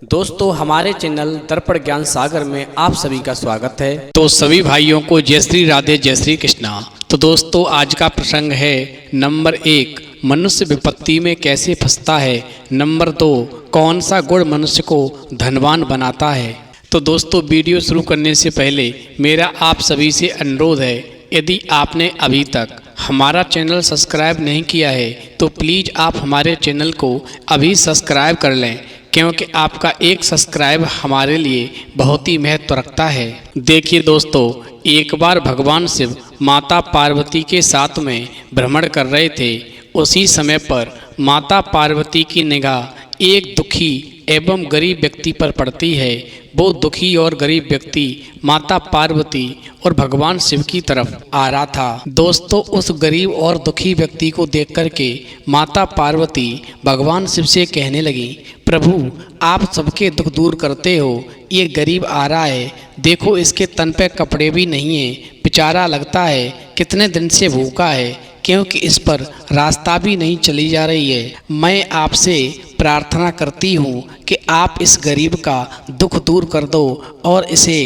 दोस्तों हमारे चैनल दर्पण ज्ञान सागर में आप सभी का स्वागत है। तो सभी भाइयों को जय श्री राधे जय श्री कृष्णा। तो दोस्तों आज का प्रसंग है नंबर 1, मनुष्य विपत्ति में कैसे फंसता है। नंबर 2, कौन सा गुण मनुष्य को धनवान बनाता है। तो दोस्तों वीडियो शुरू करने से पहले मेरा आप सभी से अनुरोध है, यदि आपने अभी तक हमारा चैनल सब्सक्राइब नहीं किया है तो प्लीज़ आप हमारे चैनल को अभी सब्सक्राइब कर लें, क्योंकि आपका एक सब्सक्राइब हमारे लिए बहुत ही महत्व रखता है। देखिए दोस्तों, एक बार भगवान शिव माता पार्वती के साथ में भ्रमण कर रहे थे। उसी समय पर माता पार्वती की निगाह एक दुखी एवं गरीब व्यक्ति पर पड़ती है। वो दुखी और गरीब व्यक्ति माता पार्वती और भगवान शिव की तरफ आ रहा था। दोस्तों उस गरीब और दुखी व्यक्ति को देख कर के माता पार्वती भगवान शिव से कहने लगी, प्रभु आप सबके दुख दूर करते हो। ये गरीब आ रहा है, देखो इसके तन पे कपड़े भी नहीं है, बेचारा लगता है कितने दिन से भूखा है, क्योंकि इस पर रास्ता भी नहीं चली जा रही है। मैं आपसे प्रार्थना करती हूँ कि आप इस गरीब का दुख दूर कर दो और इसे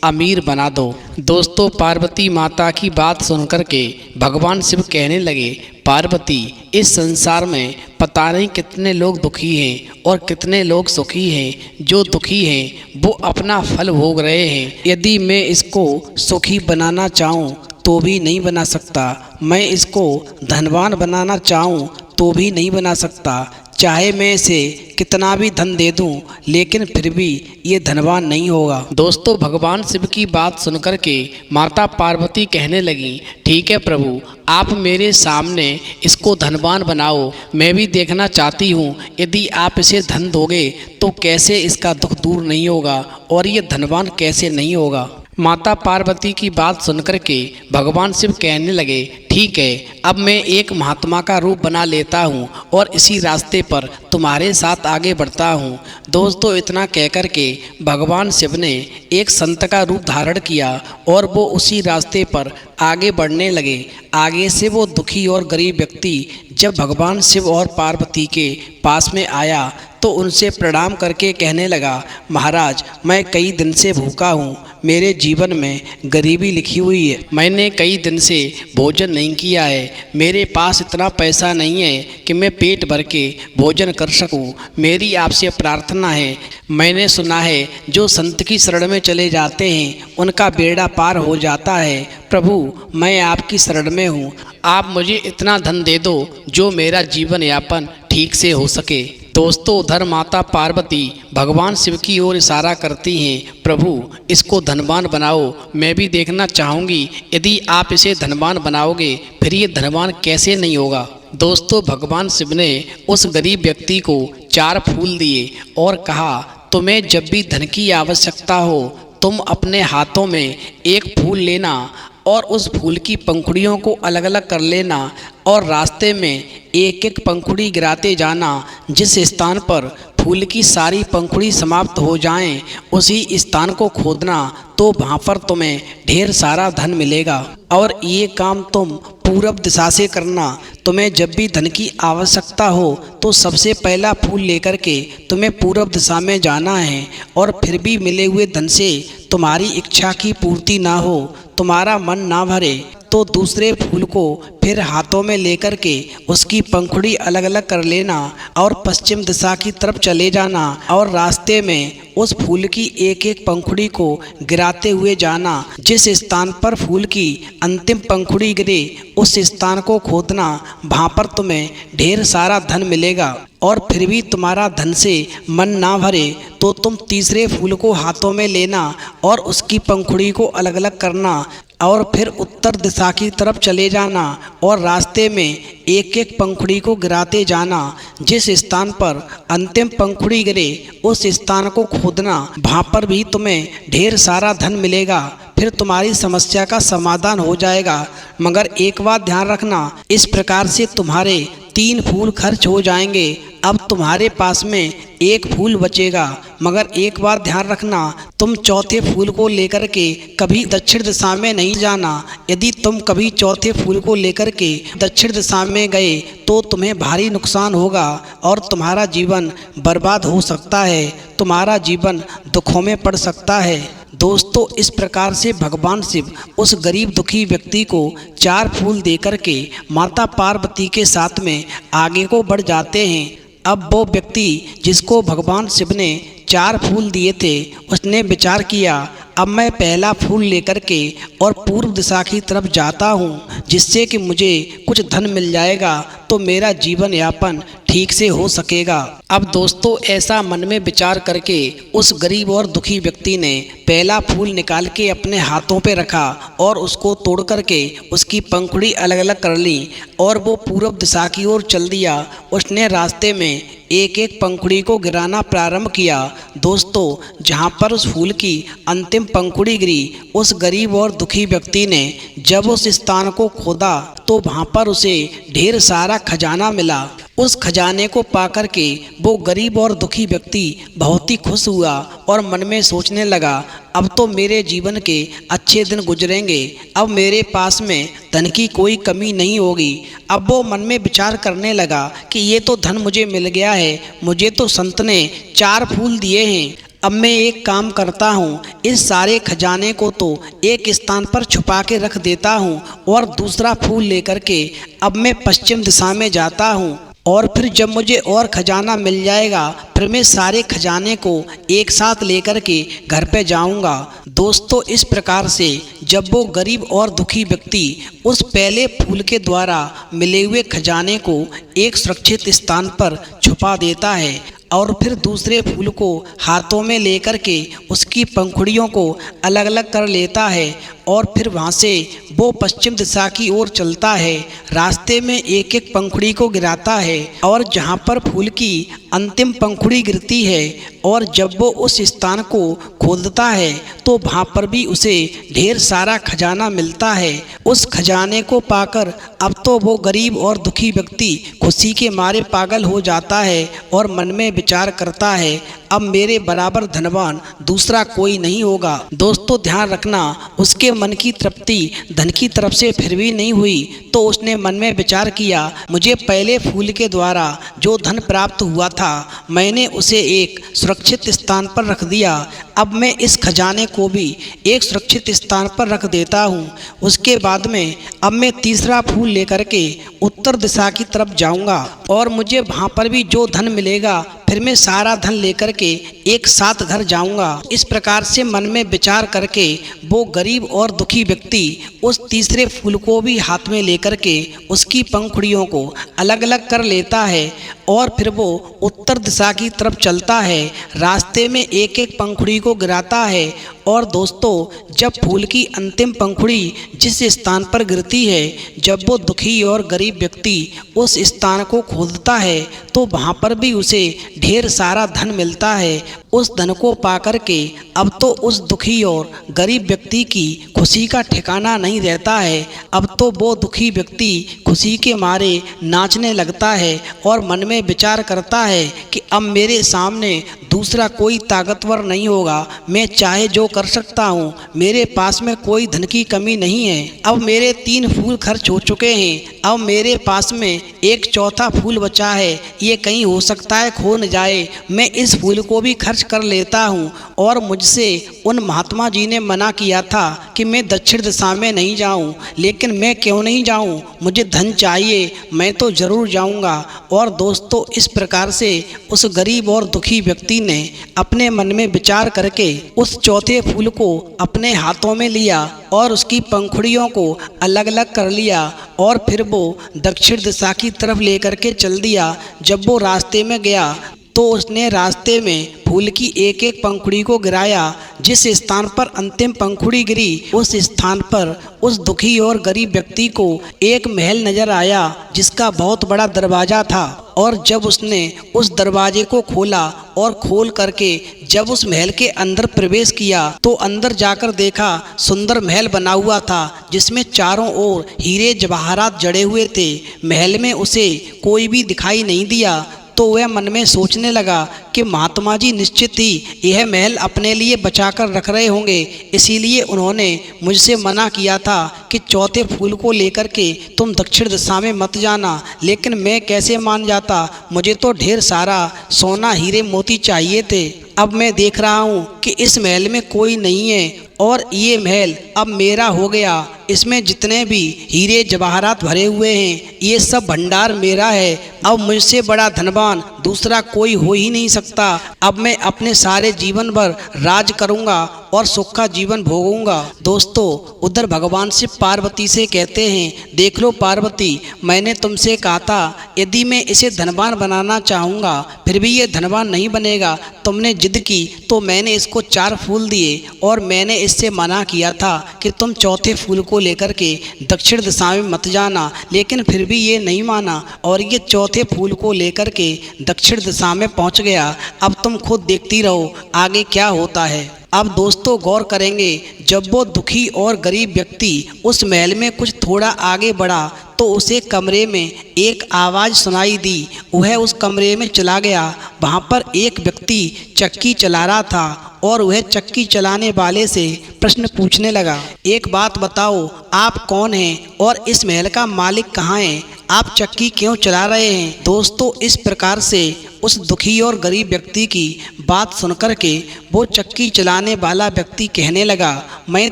अमीर बना दो। दोस्तों पार्वती माता की बात सुनकर के भगवान शिव कहने लगे, पार्वती इस संसार में पता नहीं कितने लोग दुखी हैं और कितने लोग सुखी हैं। जो दुखी हैं वो अपना फल भोग रहे हैं। यदि मैं इसको सुखी बनाना चाहूँ तो भी नहीं बना सकता, मैं इसको धनवान बनाना चाहूँ तो भी नहीं बना सकता। चाहे मैं इसे कितना भी धन दे दूं, लेकिन फिर भी ये धनवान नहीं होगा। दोस्तों भगवान शिव की बात सुनकर के माता पार्वती कहने लगी, ठीक है प्रभु, आप मेरे सामने इसको धनवान बनाओ, मैं भी देखना चाहती हूँ यदि आप इसे धन दोगे तो कैसे इसका दुख दूर नहीं होगा और ये धनवान कैसे नहीं होगा। माता पार्वती की बात सुनकर के भगवान शिव कहने लगे, ठीक है, अब मैं एक महात्मा का रूप बना लेता हूँ और इसी रास्ते पर तुम्हारे साथ आगे बढ़ता हूँ। दोस्तों इतना कहकर के भगवान शिव ने एक संत का रूप धारण किया और वो उसी रास्ते पर आगे बढ़ने लगे। आगे से वो दुखी और गरीब व्यक्ति जब भगवान शिव और पार्वती के पास में आया तो उनसे प्रणाम करके कहने लगा, महाराज मैं कई दिन से भूखा हूँ, मेरे जीवन में गरीबी लिखी हुई है, मैंने कई दिन से भोजन नहीं किया है, मेरे पास इतना पैसा नहीं है कि मैं पेट भर के भोजन कर सकूं। मेरी आपसे प्रार्थना है, मैंने सुना है जो संत की शरण में चले जाते हैं उनका बेड़ा पार हो जाता है। प्रभु मैं आपकी शरण में हूँ, आप मुझे इतना धन दे दो जो मेरा जीवन यापन ठीक से हो सके। दोस्तों उधर माता पार्वती भगवान शिव की ओर इशारा करती हैं, प्रभु इसको धनवान बनाओ, मैं भी देखना चाहूँगी यदि आप इसे धनवान बनाओगे फिर ये धनवान कैसे नहीं होगा। दोस्तों भगवान शिव ने उस गरीब व्यक्ति को 4 फूल दिए और कहा, तुम्हें जब भी धन की आवश्यकता हो तुम अपने हाथों में एक फूल लेना और उस फूल की पंखुड़ियों को अलग अलग कर लेना और रास्ते में एक एक पंखुड़ी गिराते जाना। जिस स्थान पर फूल की सारी पंखुड़ी समाप्त हो जाएं, उसी स्थान को खोदना, तो वहाँ पर तुम्हें ढेर सारा धन मिलेगा। और ये काम तुम पूरब दिशा से करना। तुम्हें जब भी धन की आवश्यकता हो तो सबसे पहला फूल लेकर के तुम्हें पूरब दिशा में जाना है और फिर भी मिले हुए धन से तुम्हारी इच्छा की पूर्ति ना हो, तुम्हारा मन ना भरे, तो दूसरे फूल को फिर हाथों में लेकर के उसकी पंखुड़ी अलग अलग कर लेना और पश्चिम दिशा की तरफ चले जाना और रास्ते में उस फूल की एक एक पंखुड़ी को गिराते हुए जाना। जिस स्थान पर फूल की अंतिम पंखुड़ी गिरे उस स्थान को खोदना, वहाँ पर तुम्हें ढेर सारा धन मिलेगा। और फिर भी तुम्हारा धन से मन ना भरे तो तुम तीसरे फूल को हाथों में लेना और उसकी पंखुड़ी को अलग अलग करना और फिर उत्तर दिशा की तरफ चले जाना और रास्ते में एक एक पंखुड़ी को गिराते जाना। जिस स्थान पर अंतिम पंखुड़ी गिरे उस स्थान को खोदना, वहाँ पर भी तुम्हें ढेर सारा धन मिलेगा। फिर तुम्हारी समस्या का समाधान हो जाएगा। मगर एक बात ध्यान रखना, इस प्रकार से तुम्हारे 3 फूल खर्च हो जाएंगे। अब तुम्हारे पास में 1 फूल बचेगा, मगर एक बार ध्यान रखना, तुम चौथे फूल को लेकर के कभी दक्षिण दिशा में नहीं जाना। यदि तुम कभी चौथे फूल को लेकर के दक्षिण दिशा में गए तो तुम्हें भारी नुकसान होगा और तुम्हारा जीवन बर्बाद हो सकता है, तुम्हारा जीवन दुखों में पड़ सकता है। दोस्तों, इस प्रकार से भगवान शिव उस गरीब दुखी व्यक्ति को 4 फूल देकर के माता पार्वती के साथ में आगे को बढ़ जाते हैं। अब वो व्यक्ति जिसको भगवान शिव ने 4 फूल दिए थे, उसने विचार किया, अब मैं पहला फूल लेकर के और पूर्व दिशा की तरफ जाता हूँ, जिससे कि मुझे कुछ धन मिल जाएगा तो मेरा जीवन यापन ठीक से हो सकेगा। अब दोस्तों, ऐसा मन में विचार करके उस गरीब और दुखी व्यक्ति ने पहला फूल निकाल के अपने हाथों पे रखा और उसको तोड़ करके उसकी पंखुड़ी अलग अलग कर ली और वो पूर्व दिशा की ओर चल दिया। उसने रास्ते में एक एक पंखुड़ी को गिराना प्रारंभ किया। दोस्तों, जहाँ पर उस फूल की अंतिम पंखुड़ी गिरी, उस गरीब और दुखी व्यक्ति ने जब उस स्थान को खोदा तो वहाँ पर उसे ढेर सारा खजाना मिला। उस खजाने को पाकर के वो गरीब और दुखी व्यक्ति बहुत ही खुश हुआ और मन में सोचने लगा, अब तो मेरे जीवन के अच्छे दिन गुजरेंगे, अब मेरे पास में धन की कोई कमी नहीं होगी। अब वो मन में विचार करने लगा कि ये तो धन मुझे मिल गया है, मुझे तो संत ने 4 फूल दिए हैं। अब मैं एक काम करता हूँ, इस सारे खजाने को तो एक स्थान पर छुपा के रख देता हूँ और दूसरा फूल लेकर के अब मैं पश्चिम दिशा में जाता हूँ और फिर जब मुझे और खजाना मिल जाएगा फिर मैं सारे खजाने को एक साथ लेकर के घर पे जाऊंगा। दोस्तों, इस प्रकार से जब वो गरीब और दुखी व्यक्ति उस पहले फूल के द्वारा मिले हुए खजाने को एक सुरक्षित स्थान पर छुपा देता है और फिर दूसरे फूल को हाथों में लेकर के उसकी पंखुड़ियों को अलग अलग कर लेता है और फिर वहाँ से वो पश्चिम दिशा की ओर चलता है। रास्ते में एक एक पंखुड़ी को गिराता है और जहाँ पर फूल की अंतिम पंखुड़ी गिरती है और जब वो उस स्थान को खोदता है तो वहाँ पर भी उसे ढेर सारा खजाना मिलता है। उस खजाने को पाकर अब तो वो गरीब और दुखी व्यक्ति खुशी के मारे पागल हो जाता है और मन में विचार करता है, अब मेरे बराबर धनवान दूसरा कोई नहीं होगा। दोस्तों, ध्यान रखना, उसके मन की तृप्ति धन की तरफ से फिर भी नहीं हुई तो उसने मन में विचार किया, मुझे पहले फूल के द्वारा जो धन प्राप्त हुआ था मैंने उसे एक सुरक्षित स्थान पर रख दिया, अब मैं इस खजाने को भी एक सुरक्षित स्थान पर रख देता हूँ। उसके बाद में अब मैं तीसरा फूल लेकर के उत्तर दिशा की तरफ जाऊँगा और मुझे वहाँ पर भी जो धन मिलेगा फिर मैं सारा धन लेकर के एक साथ घर जाऊंगा। इस प्रकार से मन में विचार करके वो गरीब और दुखी व्यक्ति उस तीसरे फूल को भी हाथ में लेकर के उसकी पंखुड़ियों को अलग अलग कर लेता है और फिर वो उत्तर दिशा की तरफ चलता है। रास्ते में एक एक पंखुड़ी को गिराता है और दोस्तों, जब फूल की अंतिम पंखुड़ी जिस स्थान पर गिरती है, जब वो दुखी और गरीब व्यक्ति उस स्थान को खोदता है तो वहाँ पर भी उसे ढेर सारा धन मिलता है। उस धन को पाकर के अब तो उस दुखी और गरीब व्यक्ति की खुशी का ठिकाना नहीं रहता है। अब तो वो दुखी व्यक्ति खुशी के मारे नाचने लगता है और मन में विचार करता है कि अब मेरे सामने दूसरा कोई ताकतवर नहीं होगा, मैं चाहे जो कर सकता हूँ, मेरे पास में कोई धन की कमी नहीं है। अब मेरे 3 फूल खर्च हो चुके हैं, अब मेरे पास में एक चौथा फूल बचा है, ये कहीं हो सकता है खो न जाए, मैं इस फूल को भी खर्च कर लेता हूँ। और मुझसे उन महात्मा जी ने मना किया था कि मैं दक्षिण दिशा में नहीं जाऊँ, लेकिन मैं क्यों नहीं जाऊँ, मुझे धन चाहिए, मैं तो ज़रूर जाऊँगा। और दोस्तों, इस प्रकार से उस गरीब और दुखी व्यक्ति ने अपने मन में विचार करके उस चौथे फूल को अपने हाथों में लिया और उसकी पंखुड़ियों को अलग अलग कर लिया और फिर वो दक्षिण दिशा की तरफ लेकर के चल दिया। जब वो रास्ते में गया तो उसने रास्ते में फूल की एक एक पंखुड़ी को गिराया। जिस स्थान पर अंतिम पंखुड़ी गिरी उस स्थान पर उस दुखी और गरीब व्यक्ति को एक महल नजर आया जिसका बहुत बड़ा दरवाजा था। और जब उसने उस दरवाजे को खोला और खोल करके जब उस महल के अंदर प्रवेश किया तो अंदर जाकर देखा सुंदर महल बना हुआ था जिसमें चारों ओर हीरे जवाहरात जड़े हुए थे। महल में उसे कोई भी दिखाई नहीं दिया तो वह मन में सोचने लगा कि महात्मा जी निश्चित ही यह महल अपने लिए बचाकर रख रहे होंगे, इसीलिए उन्होंने मुझसे मना किया था कि चौथे फूल को लेकर के तुम दक्षिण दिशा में मत जाना। लेकिन मैं कैसे मान जाता, मुझे तो ढेर सारा सोना हीरे मोती चाहिए थे। अब मैं देख रहा हूँ कि इस महल में कोई नहीं है और ये महल अब मेरा हो गया। इसमें जितने भी हीरे जवाहरात भरे हुए हैं ये सब भंडार मेरा है। अब मुझसे बड़ा धनवान दूसरा कोई हो ही नहीं सकता। अब मैं अपने सारे जीवन भर राज करूँगा और सुख का जीवन भोगूंगा। दोस्तों, उधर भगवान शिव पार्वती से कहते हैं, देख लो पार्वती, मैंने तुमसे कहा था यदि मैं इसे धनवान बनाना चाहूँगा फिर भी ये धनवान नहीं बनेगा। तुमने जिद की तो मैंने इसको 4 फूल दिए और मैंने इससे मना किया था कि तुम चौथे फूल को लेकर के दक्षिण दिशा में मत जाना, लेकिन फिर भी ये नहीं माना और ये चौथे फूल को लेकर के दक्षिण दिशा में पहुंच गया। अब तुम खुद देखती रहो आगे क्या होता है। अब दोस्तों गौर करेंगे, जब वो दुखी और गरीब व्यक्ति उस महल में कुछ थोड़ा आगे बढ़ा तो उसे कमरे में एक आवाज़ सुनाई दी। वह उस कमरे में चला गया। वहाँ पर एक व्यक्ति चक्की चला रहा था और वह चक्की चलाने वाले से प्रश्न पूछने लगा, एक बात बताओ, आप कौन हैं और इस महल का मालिक कहाँ है? आप चक्की क्यों चला रहे हैं? दोस्तों, इस प्रकार से उस दुखी और गरीब व्यक्ति की बात सुनकर के वो चक्की चलाने वाला व्यक्ति कहने लगा, मैं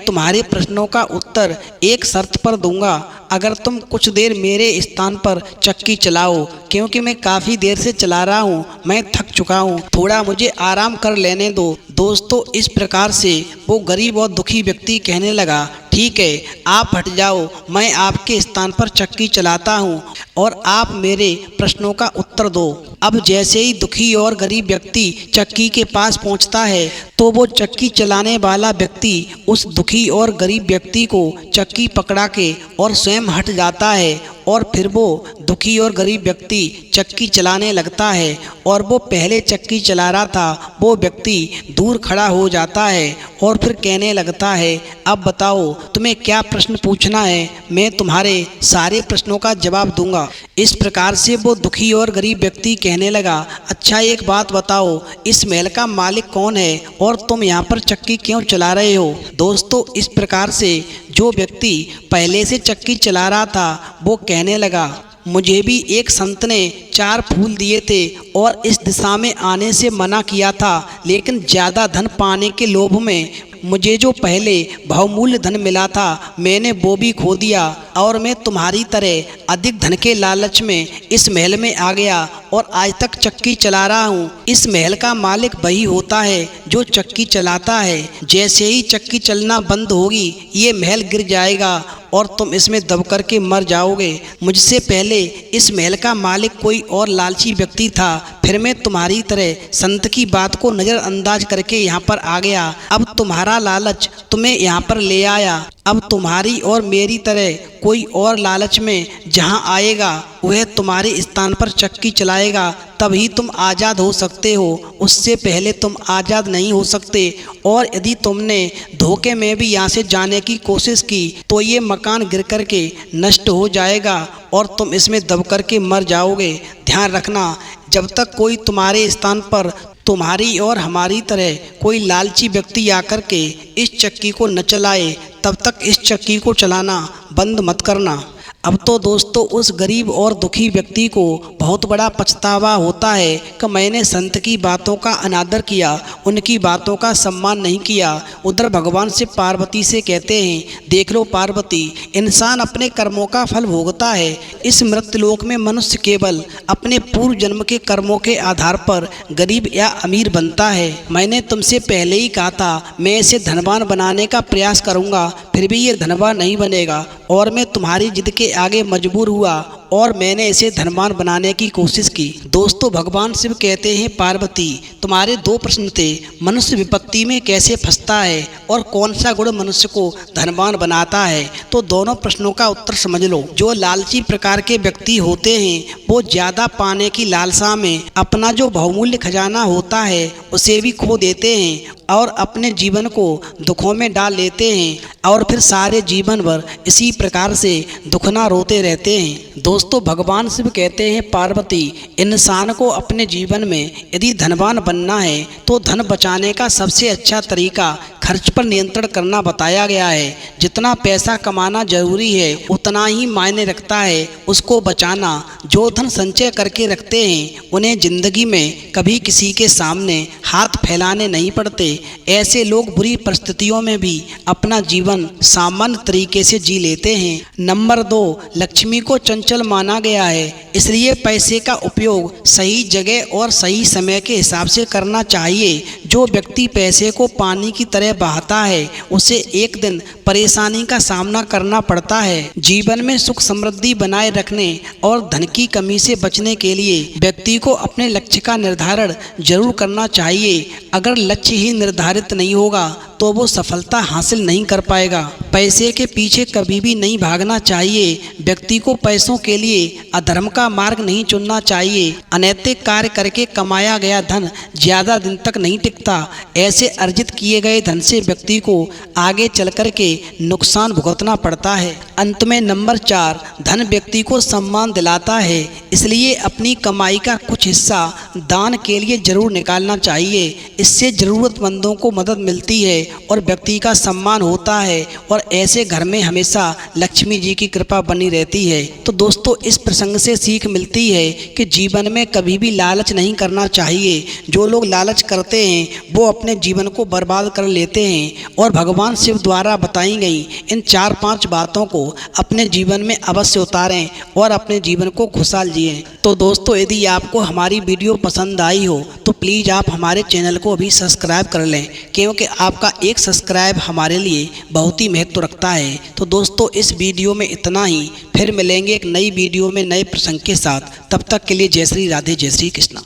तुम्हारे प्रश्नों का उत्तर एक शर्त पर दूंगा, अगर तुम कुछ देर मेरे स्थान पर चक्की चलाओ, क्योंकि मैं काफ़ी देर से चला रहा हूँ, मैं थक चुका हूँ, थोड़ा मुझे आराम कर लेने दो। दोस्तों, इस प्रकार से वो गरीब और दुखी व्यक्ति कहने लगा, ठीक है, आप हट जाओ, मैं आपके स्थान पर चक्की चलाता हूँ और आप मेरे प्रश्नों का उत्तर दो। अब जैसे ही दुखी और गरीब व्यक्ति चक्की के पास पहुँचता है तो वो चक्की चलाने वाला व्यक्ति उस दुखी और गरीब व्यक्ति को चक्की पकड़ा के और स्वयं हट जाता है और फिर वो दुखी और गरीब व्यक्ति चक्की चलाने लगता है और वो पहले चक्की चला रहा था वो व्यक्ति दूर खड़ा हो जाता है और फिर कहने लगता है, अब बताओ तुम्हें क्या प्रश्न पूछना है, मैं तुम्हारे सारे प्रश्नों का जवाब दूंगा। इस प्रकार से वो दुखी और गरीब व्यक्ति कहने लगा, अच्छा एक बात बताओ, इस महल का मालिक कौन है और तुम यहाँ पर चक्की क्यों चला रहे हो? दोस्तों, इस प्रकार से जो व्यक्ति पहले से चक्की चला रहा था वो कहने लगा, मुझे भी एक संत ने 4 फूल दिए थे और इस दिशा में आने से मना किया था, लेकिन ज़्यादा धन पाने के लोभ में मुझे जो पहले बहुमूल्य धन मिला था मैंने वो भी खो दिया और मैं तुम्हारी तरह अधिक धन के लालच में इस महल में आ गया और आज तक चक्की चला रहा हूँ। इस महल का मालिक वही होता है जो चक्की चलाता है। जैसे ही चक्की चलना बंद होगी ये महल गिर जाएगा और तुम इसमें दब करके मर जाओगे। मुझसे पहले इस महल का मालिक कोई और लालची व्यक्ति था, फिर मैं तुम्हारी तरह संत की बात को नज़रअंदाज करके यहाँ पर आ गया। अब तुम्हारा लालच तुम्हें यहाँ पर ले आया। अब तुम्हारी और मेरी तरह कोई और लालच में जहाँ आएगा वह तुम्हारे स्थान पर चक्की चलाएगा, तभी तुम आज़ाद हो सकते हो, उससे पहले तुम आज़ाद नहीं हो सकते। और यदि तुमने धोखे में भी यहाँ से जाने की कोशिश की तो ये मकान गिर कर के नष्ट हो जाएगा और तुम इसमें दब कर के मर जाओगे। ध्यान रखना, जब तक कोई तुम्हारे स्थान पर तुम्हारी और हमारी तरह कोई लालची व्यक्ति आकर के इस चक्की को न चलाए तब तक इस चक्की को चलाना बंद मत करना। अब तो दोस्तों उस गरीब और दुखी व्यक्ति को बहुत बड़ा पछतावा होता है कि मैंने संत की बातों का अनादर किया, उनकी बातों का सम्मान नहीं किया। उधर भगवान से पार्वती से कहते हैं, देख लो पार्वती, इंसान अपने कर्मों का फल भोगता है। इस मृत्युलोक में मनुष्य केवल अपने पूर्व जन्म के कर्मों के आधार पर गरीब या अमीर बनता है। मैंने तुमसे पहले ही कहा था मैं इसे धनवान बनाने का प्रयास करूँगा, फिर भी ये धनवान नहीं बनेगा और मैं तुम्हारी जिद के आगे मजबूर हुआ और मैंने इसे धनवान बनाने की कोशिश की। दोस्तों, भगवान शिव कहते हैं, पार्वती तुम्हारे 2 प्रश्न थे, मनुष्य विपत्ति में कैसे फंसता है और कौन सा गुण मनुष्य को धनवान बनाता है। तो दोनों प्रश्नों का उत्तर समझ लो। जो लालची प्रकार के व्यक्ति होते हैं वो ज्यादा पाने की लालसा में अपना जो बहुमूल्य खजाना होता है उसे भी खो देते हैं और अपने जीवन को दुखों में डाल लेते हैं और फिर सारे जीवन भर इसी प्रकार से दुखना रोते रहते हैं। दोस्तों, भगवान शिव कहते हैं, पार्वती इंसान को अपने जीवन में यदि धनवान बनना है तो धन बचाने का सबसे अच्छा तरीका खर्च पर नियंत्रण करना बताया गया है। जितना पैसा कमाना जरूरी है उतना ही मायने रखता है उसको बचाना। जो धन संचय करके रखते हैं उन्हें जिंदगी में कभी किसी के सामने हाथ फैलाने नहीं पड़ते। ऐसे लोग बुरी परिस्थितियों में भी अपना जीवन सामान्य तरीके से जी लेते हैं। नंबर 2, लक्ष्मी को चंचल माना गया है, इसलिए पैसे का उपयोग सही जगह और सही समय के हिसाब से करना चाहिए। जो व्यक्ति पैसे को पानी की तरह बहाता है उसे एक दिन परेशानी का सामना करना पड़ता है। जीवन में सुख समृद्धि बनाए रखने और धन की कमी से बचने के लिए व्यक्ति को अपने लक्ष्य का निर्धारण जरूर करना चाहिए। अगर लक्ष्य ही निर्धारित नहीं होगा तो वो सफलता हासिल नहीं कर पाएगा। पैसे के पीछे कभी भी नहीं भागना चाहिए। व्यक्ति को पैसों के लिए अधर्म का मार्ग नहीं चुनना चाहिए। अनैतिक कार्य करके कमाया गया धन ज्यादा दिन तक नहीं टिकता। ऐसे अर्जित किए गए धन से व्यक्ति को आगे चल कर के नुकसान भुगतना पड़ता है। अंत में नंबर 4, धन व्यक्ति को सम्मान दिलाता है, इसलिए अपनी कमाई का कुछ हिस्सा दान के लिए जरूर निकालना चाहिए। इससे जरूरतमंदों को मदद मिलती है और व्यक्ति का सम्मान होता है और ऐसे घर में हमेशा लक्ष्मी जी की कृपा बनी रहती है। तो दोस्तों, इस प्रसंग से सीख मिलती है कि जीवन में कभी भी लालच नहीं करना चाहिए। जो लोग लालच करते हैं वो अपने जीवन को बर्बाद कर लेते हैं और भगवान शिव द्वारा बताई गई इन 4-5 बातों को अपने जीवन में अवश्य उतारें और अपने जीवन को खुशहाल जिएं। तो दोस्तों, यदि आपको हमारी वीडियो पसंद आई हो तो प्लीज़ आप हमारे चैनल को अभी सब्सक्राइब कर लें, क्योंकि आपका एक सब्सक्राइब हमारे लिए बहुत ही महत्व रखता है। तो दोस्तों, इस वीडियो में इतना ही। फिर मिलेंगे एक नई वीडियो में नए प्रसंग के साथ। तब तक के लिए जय श्री राधे, जय श्री कृष्णा।